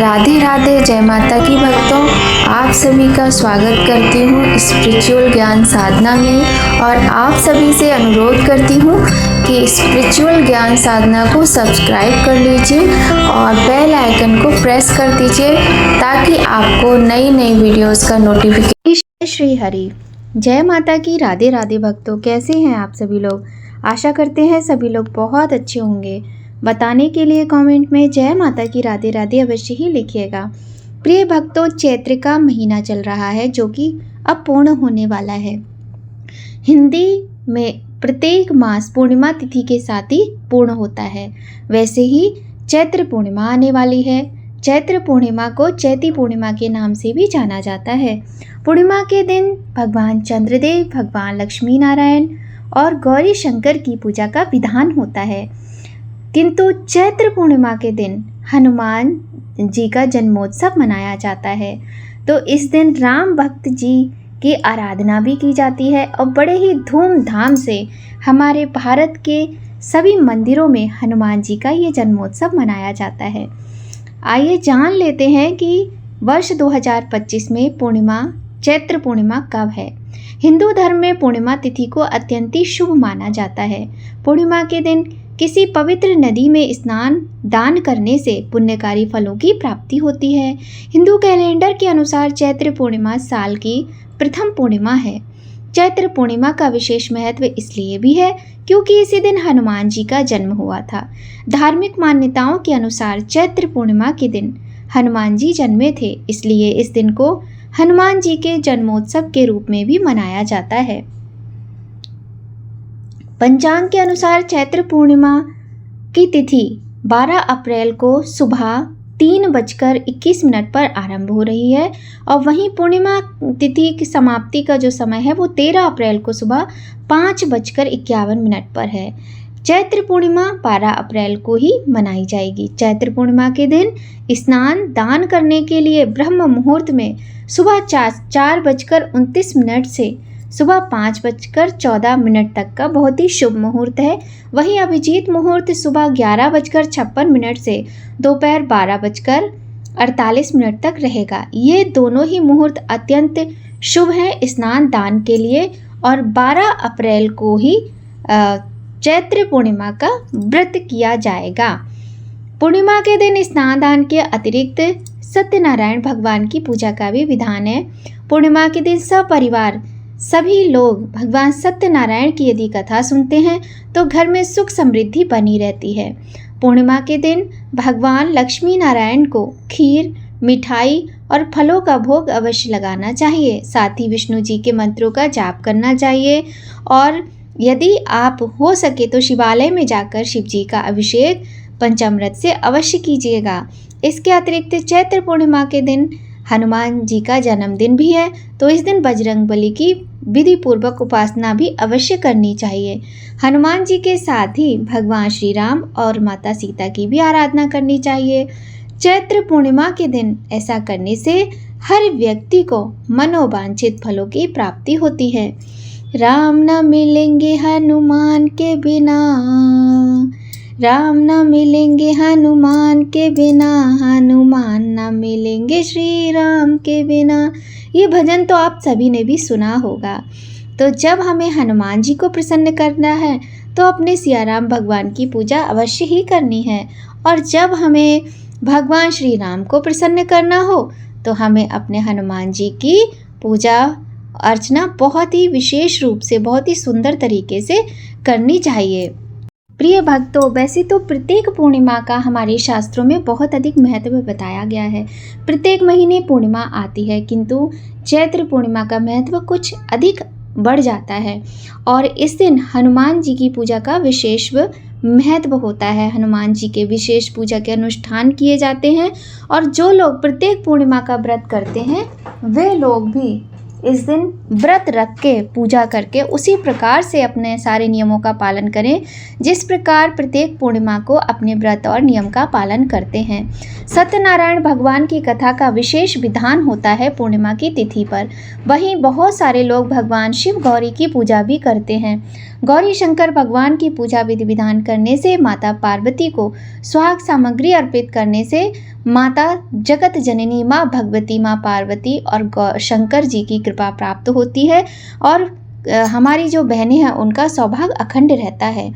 राधे राधे, जय माता की भक्तों। आप सभी का स्वागत करती हूँ स्पिरिचुअल ज्ञान साधना में और आप सभी से अनुरोध करती हूँ कि स्पिरिचुअल ज्ञान साधना को सब्सक्राइब कर लीजिए और बेल आइकन को प्रेस कर दीजिए ताकि आपको नई नई वीडियोस का नोटिफिकेशन। श्री हरि, जय माता की। राधे राधे भक्तों, कैसे हैं आप सभी लोग? आशा करते हैं सभी लोग बहुत अच्छे होंगे। बताने के लिए कमेंट में जय माता की राधे राधे अवश्य ही लिखिएगा। प्रिय भक्तों, चैत्र का महीना चल रहा है जो कि अब पूर्ण होने वाला है। हिंदी में प्रत्येक मास पूर्णिमा तिथि के साथ ही पूर्ण होता है। वैसे ही चैत्र पूर्णिमा आने वाली है। चैत्र पूर्णिमा को चैती पूर्णिमा के नाम से भी जाना जाता है। पूर्णिमा के दिन भगवान चंद्रदेव, भगवान लक्ष्मी नारायण और गौरी शंकर की पूजा का विधान होता है। किंतु चैत्र पूर्णिमा के दिन हनुमान जी का जन्मोत्सव मनाया जाता है। तो इस दिन राम भक्त जी की आराधना भी की जाती है और बड़े ही धूमधाम से हमारे भारत के सभी मंदिरों में हनुमान जी का ये जन्मोत्सव मनाया जाता है। आइए जान लेते हैं कि वर्ष 2025 में पूर्णिमा, चैत्र पूर्णिमा कब है। हिंदू धर्म में पूर्णिमा तिथि को अत्यंत ही शुभ माना जाता है। पूर्णिमा के दिन किसी पवित्र नदी में स्नान दान करने से पुण्यकारी फलों की प्राप्ति होती है। हिंदू कैलेंडर के अनुसार चैत्र पूर्णिमा साल की प्रथम पूर्णिमा है। चैत्र पूर्णिमा का विशेष महत्व इसलिए भी है क्योंकि इसी दिन हनुमान जी का जन्म हुआ था। धार्मिक मान्यताओं के अनुसार चैत्र पूर्णिमा के दिन हनुमान जी जन्मे थे, इसलिए इस दिन को हनुमान जी के जन्मोत्सव के रूप में भी मनाया जाता है। पंचांग के अनुसार चैत्र पूर्णिमा की तिथि 12 अप्रैल को सुबह 3:21 पर आरंभ हो रही है और वहीं पूर्णिमा तिथि की समाप्ति का जो समय है वो 13 अप्रैल को सुबह 5:51 पर है। चैत्र पूर्णिमा 12 अप्रैल को ही मनाई जाएगी। चैत्र पूर्णिमा के दिन स्नान दान करने के लिए ब्रह्म मुहूर्त में सुबह 4:29 से सुबह 5:14 तक का बहुत ही शुभ मुहूर्त है। वहीं अभिजीत मुहूर्त सुबह 11:56 से दोपहर 12:48 तक रहेगा। ये दोनों ही मुहूर्त अत्यंत शुभ है स्नान दान के लिए और 12 अप्रैल को ही चैत्र पूर्णिमा का व्रत किया जाएगा। पूर्णिमा के दिन स्नान दान के अतिरिक्त सत्यनारायण भगवान की पूजा का भी विधान है। पूर्णिमा के दिन सपरिवार सभी लोग भगवान सत्यनारायण की यदि कथा सुनते हैं तो घर में सुख समृद्धि बनी रहती है। पूर्णिमा के दिन भगवान लक्ष्मी नारायण को खीर, मिठाई और फलों का भोग अवश्य लगाना चाहिए। साथ ही विष्णु जी के मंत्रों का जाप करना चाहिए और यदि आप हो सके तो शिवालय में जाकर शिव जी का अभिषेक पंचामृत से अवश्य कीजिएगा। इसके अतिरिक्त चैत्र पूर्णिमा के दिन हनुमान जी का जन्मदिन भी है, तो इस दिन बजरंगबली की विधि पूर्वक उपासना भी अवश्य करनी चाहिए। हनुमान जी के साथ ही भगवान श्री राम और माता सीता की भी आराधना करनी चाहिए। चैत्र पूर्णिमा के दिन ऐसा करने से हर व्यक्ति को मनोवांछित फलों की प्राप्ति होती है। राम न मिलेंगे हनुमान के बिना, राम न मिलेंगे हनुमान के बिना, हनुमान न मिलेंगे श्री राम के बिना। ये भजन तो आप सभी ने भी सुना होगा। तो जब हमें हनुमान जी को प्रसन्न करना है तो अपने सियाराम भगवान की पूजा अवश्य ही करनी है और जब हमें भगवान श्री राम को प्रसन्न करना हो तो हमें अपने हनुमान जी की पूजा अर्चना बहुत ही विशेष रूप से, बहुत ही सुंदर तरीके से करनी चाहिए। प्रिय भक्तों, वैसे तो प्रत्येक पूर्णिमा का हमारे शास्त्रों में बहुत अधिक महत्व बताया गया है। प्रत्येक महीने पूर्णिमा आती है, किंतु चैत्र पूर्णिमा का महत्व कुछ अधिक बढ़ जाता है और इस दिन हनुमान जी की पूजा का विशेष महत्व होता है। हनुमान जी के विशेष पूजा के अनुष्ठान किए जाते हैं और जो लोग प्रत्येक पूर्णिमा का व्रत करते हैं वे लोग भी इस दिन व्रत रख के पूजा करके उसी प्रकार से अपने सारे नियमों का पालन करें जिस प्रकार प्रत्येक पूर्णिमा को अपने व्रत और नियम का पालन करते हैं। सत्यनारायण भगवान की कथा का विशेष विधान होता है पूर्णिमा की तिथि पर। वहीं बहुत सारे लोग भगवान शिव गौरी की पूजा भी करते हैं। गौरी शंकर भगवान की पूजा विधि विधान करने से, माता पार्वती को सुहाग सामग्री अर्पित करने से माता जगत जननी माँ भगवती, माँ पार्वती और शंकर जी की कृपा प्राप्त होती है और हमारी जो बहनें हैं उनका सौभाग्य अखंड रहता है।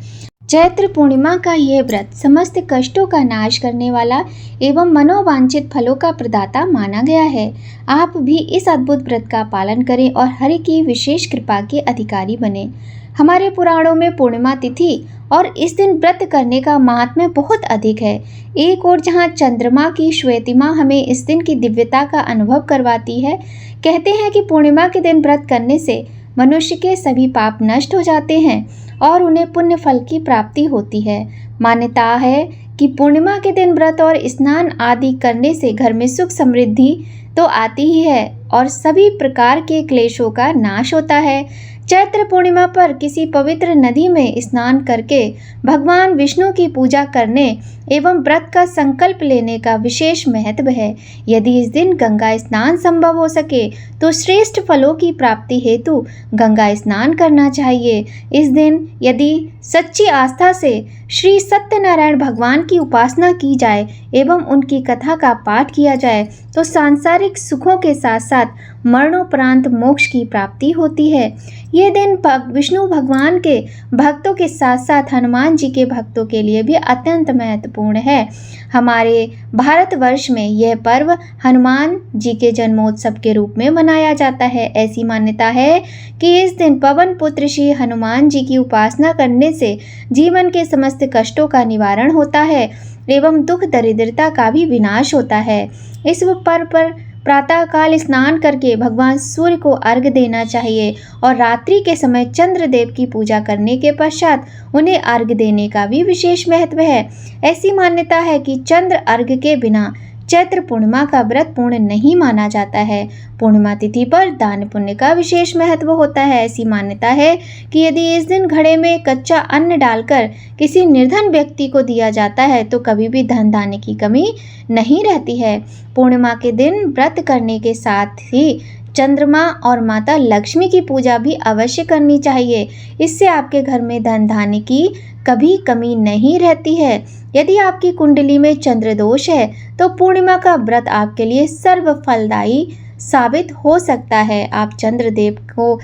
चैत्र पूर्णिमा का यह व्रत समस्त कष्टों का नाश करने वाला एवं मनोवांछित फलों का प्रदाता माना गया है। आप भी इस अद्भुत व्रत का पालन करें और हरि की विशेष कृपा के अधिकारी बने। हमारे पुराणों में पूर्णिमा तिथि और इस दिन व्रत करने का महात्म्य बहुत अधिक है। एक ओर जहाँ चंद्रमा की श्वेतिमा हमें इस दिन की दिव्यता का अनुभव करवाती है। कहते हैं कि पूर्णिमा के दिन व्रत करने से मनुष्य के सभी पाप नष्ट हो जाते हैं और उन्हें पुण्य फल की प्राप्ति होती है। मान्यता है कि पूर्णिमा के दिन व्रत और स्नान आदि करने से घर में सुख समृद्धि तो आती ही है और सभी प्रकार के क्लेशों का नाश होता है। चैत्र पूर्णिमा पर किसी पवित्र नदी में स्नान करके भगवान विष्णु की पूजा करने एवं व्रत का संकल्प लेने का विशेष महत्व है। यदि इस दिन गंगा स्नान संभव हो सके तो श्रेष्ठ फलों की प्राप्ति हेतु गंगा स्नान करना चाहिए। इस दिन यदि सच्ची आस्था से श्री सत्यनारायण भगवान की उपासना की जाए एवं उनकी कथा का पाठ किया जाए तो सांसारिक सुखों के साथ साथ मरणोपरांत मोक्ष की प्राप्ति होती है। ये दिन विष्णु भगवान के भक्तों के साथ साथ हनुमान जी के भक्तों के लिए भी अत्यंत महत्वपूर्ण है। हमारे भारतवर्ष में यह पर्व हनुमान जी के जन्मोत्सव के रूप में मनाया जाता है। ऐसी मान्यता है कि इस दिन पवन पुत्र श्री हनुमान जी की उपासना करने से जीवन के समस्त कष्टों का निवारण होता है एवं दुख दरिद्रता का भी विनाश होता है। इस पर्व पर प्रातःकाल स्नान करके भगवान सूर्य को अर्घ्य देना चाहिए और रात्रि के समय चंद्रदेव की पूजा करने के पश्चात उन्हें अर्घ्य देने का भी विशेष महत्व है। ऐसी मान्यता है कि चंद्र अर्घ्य के बिना चैत्र पूर्णिमा का व्रत पूर्ण नहीं माना जाता है। पूर्णिमा तिथि पर दान पुण्य का विशेष महत्व होता है। ऐसी मान्यता है कि यदि इस दिन घड़े में कच्चा अन्न डालकर किसी निर्धन व्यक्ति को दिया जाता है तो कभी भी धन धान्य की कमी नहीं रहती है। पूर्णिमा के दिन व्रत करने के साथ ही चंद्रमा और माता लक्ष्मी की पूजा भी अवश्य करनी चाहिए। इससे आपके घर में धन धान्य की कभी कमी नहीं रहती है। यदि आपकी कुंडली में चंद्र दोष है तो पूर्णिमा का व्रत आपके लिए सर्व फलदायी साबित हो सकता है। आप चंद्रदेव को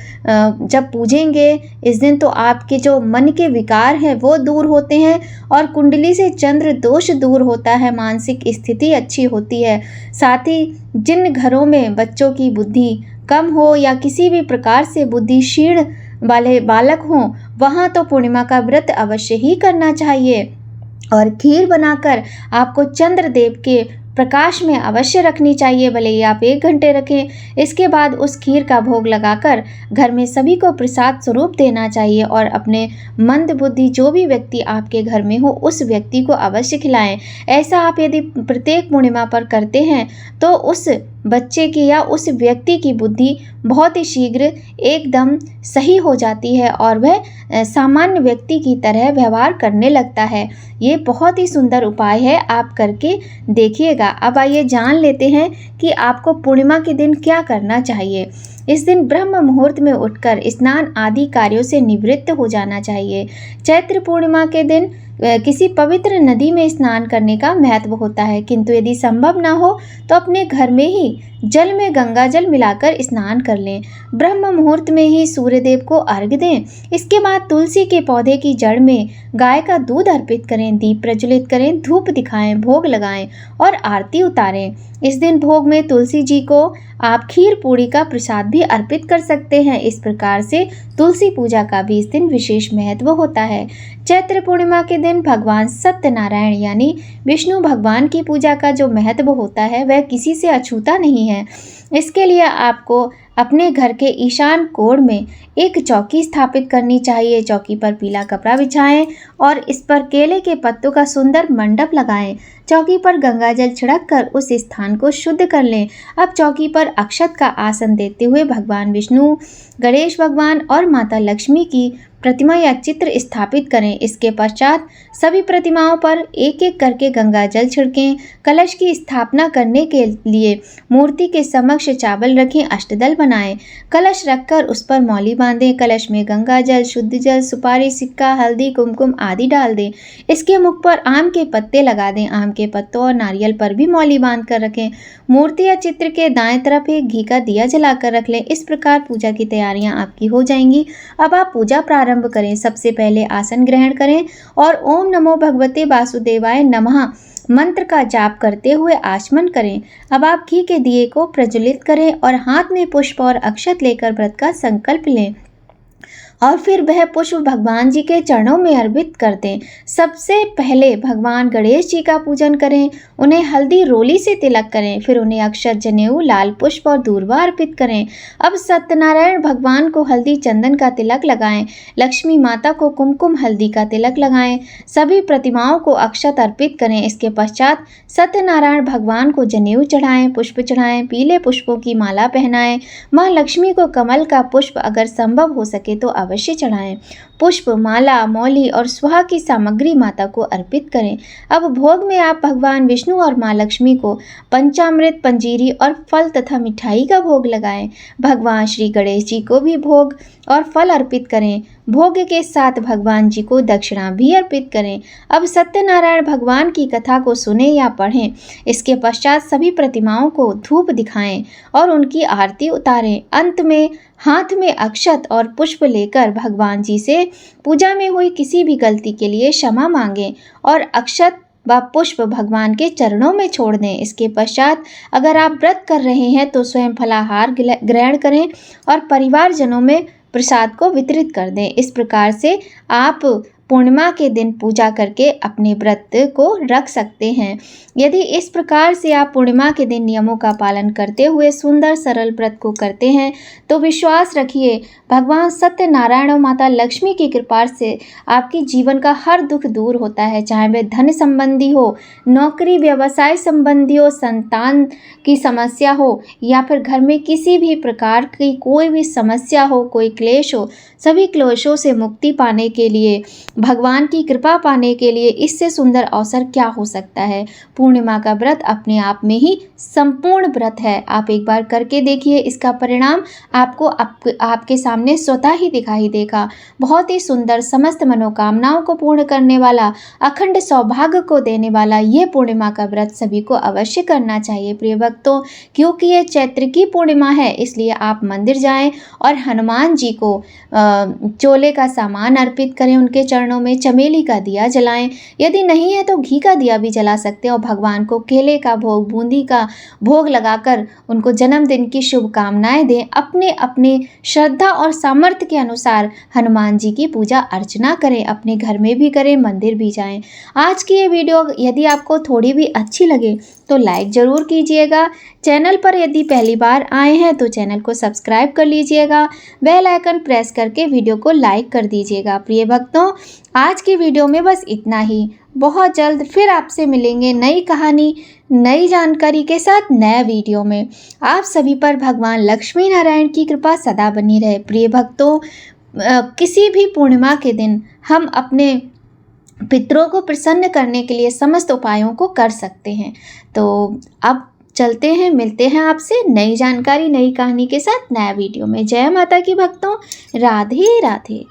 जब पूजेंगे इस दिन तो आपके जो मन के विकार हैं वो दूर होते हैं और कुंडली से चंद्र दोष दूर होता है, मानसिक स्थिति अच्छी होती है। साथ ही जिन घरों में बच्चों की बुद्धि कम हो या किसी भी प्रकार से बुद्धि क्षीण वाले बालक हों वहाँ तो पूर्णिमा का व्रत अवश्य ही करना चाहिए और खीर बनाकर आपको चंद्रदेव के प्रकाश में अवश्य रखनी चाहिए। भले ही आप 1 घंटे रखें। इसके बाद उस खीर का भोग लगाकर घर में सभी को प्रसाद स्वरूप देना चाहिए और अपने मंद बुद्धि जो भी व्यक्ति आपके घर में हो उस व्यक्ति को अवश्य खिलाएं। ऐसा आप यदि प्रत्येक पूर्णिमा पर करते हैं तो उस बच्चे की या उस व्यक्ति की बुद्धि बहुत ही शीघ्र एकदम सही हो जाती है और वह सामान्य व्यक्ति की तरह व्यवहार करने लगता है। ये बहुत ही सुंदर उपाय है, आप करके देखिएगा। अब आइए जान लेते हैं कि आपको पूर्णिमा के दिन क्या करना चाहिए। इस दिन ब्रह्म मुहूर्त में उठकर स्नान आदि कार्यों से निवृत्त हो जाना चाहिए। चैत्र पूर्णिमा के दिन किसी पवित्र नदी में स्नान करने का महत्व होता है, किंतु यदि संभव ना हो तो अपने घर में ही जल में गंगा जल मिलाकर स्नान कर लें। ब्रह्म मुहूर्त में ही सूर्यदेव को अर्घ्य दें। इसके बाद तुलसी के पौधे की जड़ में गाय का दूध अर्पित करें, दीप प्रज्वलित करें, धूप दिखाएं, भोग लगाएं और आरती उतारें। इस दिन भोग में तुलसी जी को आप खीर पूड़ी का प्रसाद भी अर्पित कर सकते हैं। इस प्रकार से तुलसी पूजा का भी इस दिन विशेष महत्व होता है। चैत्र पूर्णिमा के दिन भगवान सत्यनारायण यानी विष्णु भगवान की पूजा का जो महत्व होता है वह किसी से अछूता नहीं है। इसके लिए आपको अपने घर के ईशान कोण में एक चौकी स्थापित करनी चाहिए। चौकी पर पीला कपड़ा बिछाएं और इस पर केले के पत्तों का सुंदर मंडप लगाएं। चौकी पर गंगा जल छिड़क कर उस स्थान को शुद्ध कर लें। अब चौकी पर अक्षत का आसन देते हुए भगवान विष्णु, गणेश भगवान और माता लक्ष्मी की प्रतिमा या चित्र स्थापित करें। इसके पश्चात सभी प्रतिमाओं पर एक एक करके गंगा जल छिड़कें। कलश की स्थापना करने के लिए मूर्ति के समक्ष चावल रखें, अष्टदल बनाएं। कलश रखकर उस पर मौली बांधें। कलश में गंगा जल, शुद्ध जल, सुपारी, सिक्का, हल्दी, कुमकुम आदि डाल दें। इसके मुख पर आम के पत्ते लगा दें। आम के पत्तों और नारियल पर भी मौली बांध कर रखें। मूर्ति या चित्र के दाएं तरफ एक घी का दिया जलाकर रख लें। इस प्रकार पूजा की तैयारियां आपकी हो जाएंगी। अब आप पूजा प्रारंभ करें। सबसे पहले आसन ग्रहण करें और ओम नमो भगवते वासुदेवाय नमः मंत्र का जाप करते हुए आचमन करें। अब आप घी के दिए को प्रज्वलित करें और हाथ में पुष्प और अक्षत लेकर व्रत का संकल्प लें और फिर वह पुष्प भगवान जी के चरणों में अर्पित कर दें। सबसे पहले भगवान गणेश जी का पूजन करें। उन्हें हल्दी रोली से तिलक करें। फिर उन्हें अक्षत, जनेऊ, लाल पुष्प और दूर्वा अर्पित करें। अब सत्यनारायण भगवान को हल्दी चंदन का तिलक लगाएं। लक्ष्मी माता को कुमकुम हल्दी का तिलक लगाएं। सभी प्रतिमाओं को अक्षत अर्पित करें। इसके पश्चात सत्यनारायण भगवान को जनेऊ चढ़ाएं, पुष्प चढ़ाएं, पीले पुष्पों की माला पहनाएं। माँ लक्ष्मी को कमल का पुष्प अगर संभव हो सके तो अवश्य चढ़ाएं। पुष्प, माला, मौली और स्वाहा की सामग्री माता को अर्पित करें। अब भोग में आप भगवान विष्णु और माँ लक्ष्मी को पंचामृत, पंजीरी और फल तथा मिठाई का भोग लगाएं। भगवान श्री गणेश जी को भी भोग और फल अर्पित करें। भोग के साथ भगवान जी को दक्षिणा भी अर्पित करें। अब सत्यनारायण भगवान की कथा को सुने या पढ़ें। इसके पश्चात सभी प्रतिमाओं को धूप दिखाएं और उनकी आरती उतारें। अंत में हाथ में अक्षत और पुष्प लेकर भगवान जी से पूजा में हुई किसी भी गलती के लिए क्षमा मांगें और अक्षत व पुष्प भगवान के चरणों में छोड़ दें। इसके पश्चात अगर आप व्रत कर रहे हैं तो स्वयं फलाहार ग्रहण करें और परिवारजनों में प्रसाद को वितरित कर दें। इस प्रकार से आप पूर्णिमा के दिन पूजा करके अपने व्रत को रख सकते हैं। यदि इस प्रकार से आप पूर्णिमा के दिन नियमों का पालन करते हुए सुंदर सरल व्रत को करते हैं तो विश्वास रखिए भगवान सत्यनारायण और माता लक्ष्मी की कृपा से आपके जीवन का हर दुख दूर होता है। चाहे वह धन संबंधी हो, नौकरी व्यवसाय संबंधी हो, संतान की समस्या हो या फिर घर में किसी भी प्रकार की कोई भी समस्या हो, कोई क्लेश हो, सभी क्लेशों से मुक्ति पाने के लिए, भगवान की कृपा पाने के लिए इससे सुंदर अवसर क्या हो सकता है। पूर्णिमा का व्रत अपने आप में ही संपूर्ण व्रत है। आप एक बार करके देखिए, इसका परिणाम आपको आपके सामने स्वतः ही दिखाई देगा। बहुत ही सुंदर, समस्त मनोकामनाओं को पूर्ण करने वाला, अखंड सौभाग्य को देने वाला ये पूर्णिमा का व्रत सभी को अवश्य करना चाहिए प्रिय भक्तों। क्योंकि ये चैत्र की पूर्णिमा है इसलिए आप मंदिर जाएं और हनुमान जी को चोले का सामान अर्पित करें। उनके चरणों में चमेली का दिया जलाएं। यदि नहीं है तो घी का दिया भी जला सकते हैं और भगवान को केले का भोग, बूंदी का भोग लगाकर उनको जन्मदिन की शुभकामनाएं दें। अपने अपने श्रद्धा और सामर्थ्य के अनुसार हनुमान जी की पूजा अर्चना करें। अपने घर में भी करें, मंदिर भी जाएं। आज की ये वीडियो यदि आपको थोड़ी भी अच्छी लगे तो लाइक ज़रूर कीजिएगा। चैनल पर यदि पहली बार आए हैं तो चैनल को सब्सक्राइब कर लीजिएगा। बेल आइकन प्रेस करके वीडियो को लाइक कर दीजिएगा। प्रिय भक्तों, आज की वीडियो में बस इतना ही। बहुत जल्द फिर आपसे मिलेंगे नई कहानी, नई जानकारी के साथ नए वीडियो में। आप सभी पर भगवान लक्ष्मी नारायण की कृपा सदा बनी रहे। प्रिय भक्तों, किसी भी पूर्णिमा के दिन हम अपने पितरों को प्रसन्न करने के लिए समस्त उपायों को कर सकते हैं। तो अब चलते हैं, मिलते हैं आपसे नई जानकारी, नई कहानी के साथ नया वीडियो में। जय माता की भक्तों, राधे राधे।